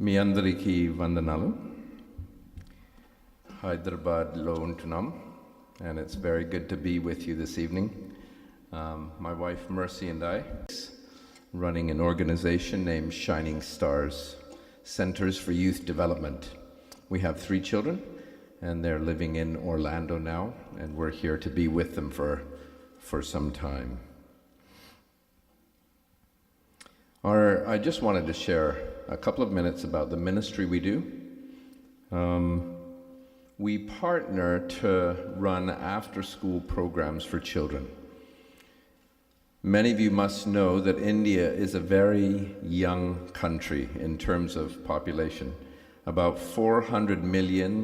మీ అందరికీ వందనాలు. Hyderabadలో ఉంటున్నాం, and it's very good to be with you this evening. My wife Mercy and I running an organization named Shining Stars Centers for Youth Development. We have 3 children, and they're living in Orlando now, and we're here to be with them for some time. I just wanted to share a couple of minutes about the ministry we do. We partner to run after-school programs for children. Many of you must know that India is a very young country in terms of population. About 400 million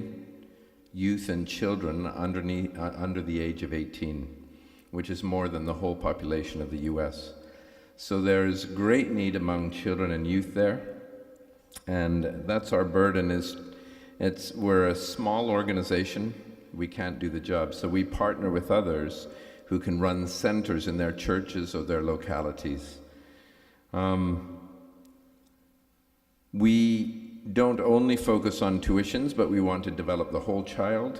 youth and children under the age of 18, which is more than the whole population of the US. So there's great need among children and youth there, and that's our burden. We're a small organization, we can't do the job, so we partner with others who can run centers in their churches or their localities. We don't only focus on tuitions, but we want to develop the whole child,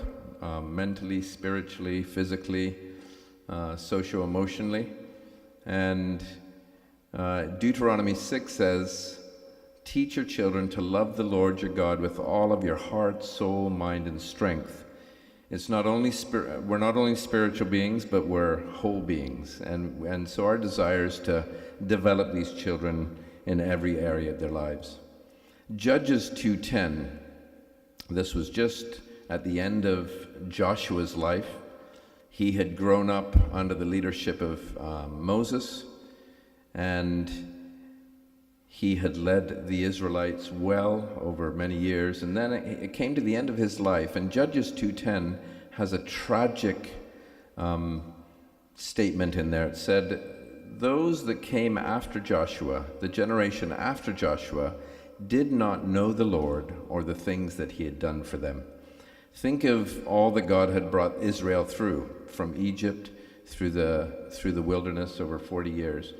mentally, spiritually, physically, socio-emotionally, and Deuteronomy 6 says, "Teach your children to love the Lord your God with all of your heart, soul, mind, and strength." We're not only spiritual beings, but we're whole beings, and so our desire is to develop these children in every area of their lives. Judges 2:10. This was just at the end of Joshua's life. He had grown up under the leadership of Moses, and he had led the Israelites well over many years, and then it came to the end of his life, and Judges 2:10 has a tragic statement in there. It said, "Those that came after Joshua, the generation after Joshua, did not know the Lord or the things that he had done for them." Think of all that God had brought Israel through, from Egypt through the wilderness over 40 years.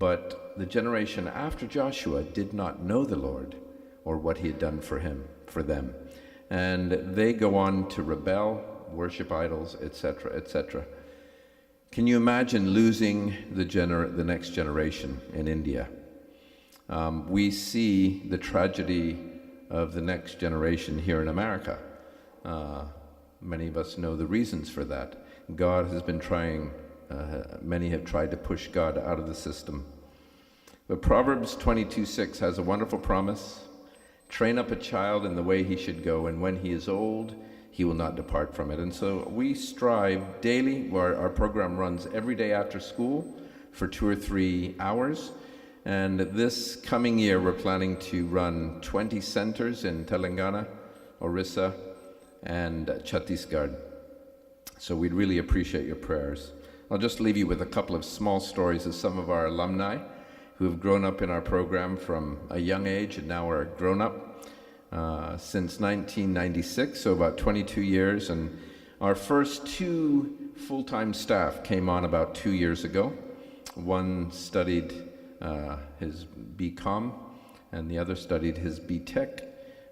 But the generation after Joshua did not know the Lord or what he had done for them. And they go on to rebel, worship idols, etc., etc. Can you imagine losing the next generation in India? We see the tragedy of the next generation here in America. Many of us know the reasons for that. God has been trying. Many have tried to push God out of the system. But Proverbs 22:6 has a wonderful promise. "Train up a child in the way he should go, and when he is old, he will not depart from it." And so we strive daily. Our program runs every day after school for 2 or 3 hours. And this coming year, we're planning to run 20 centers in Telangana, Orissa, and Chhattisgarh. So we'd really appreciate your prayers. I'll just leave you with a couple of small stories of some of our alumni who have grown up in our program from a young age and now are grown up since 1996, so about 22 years. And our first 2 full-time staff came on about 2 years ago. One studied his BCom, and the other studied his BTech,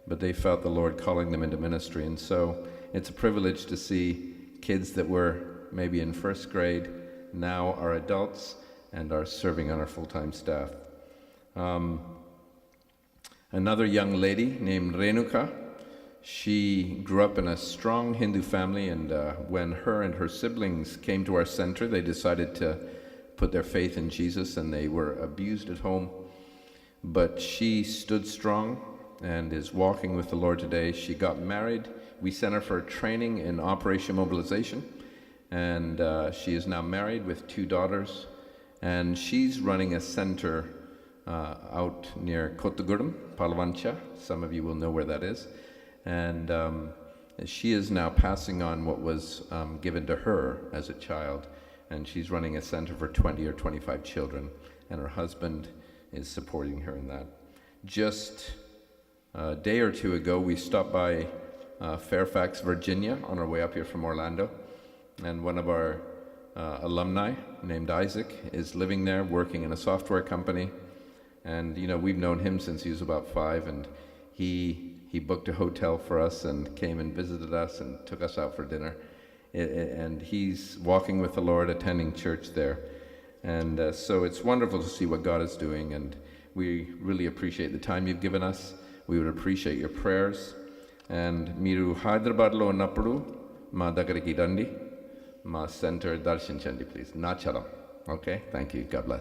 but they felt the Lord calling them into ministry. And so it's a privilege to see kids that were maybe in first grade now are adults and are serving on our full-time staff. Another young lady named Renuka, she grew up in a strong Hindu family, and when her and her siblings came to our center, they decided to put their faith in Jesus, and they were abused at home. But she stood strong and is walking with the Lord today. She got married. We sent her for training in Operation Mobilization, and she is now married with 2 daughters, and she's running a center out near Kottagudem, Palvancha. Some of you will know where that is. And she is now passing on what was given to her as a child, and she's running a center for 20 or 25 children, and her husband is supporting her in that. Just a day or 2 ago, we stopped by Fairfax, Virginia, on our way up here from Orlando, and one of our alumni named Isaac is living there, working in a software company, And we've known him since he was about 5, and he booked a hotel for us and came and visited us and took us out for dinner. And he's walking with the Lord, attending church there. And so it's wonderful to see what God is doing, and we really appreciate the time you've given us. We would appreciate your prayers. And మీరు హైదరాబాద్లో ఉన్నప్పుడు మా దగ్గరికి రండి, మా centre దర్శించండి please. Nacharam. Okay, thank you. God bless.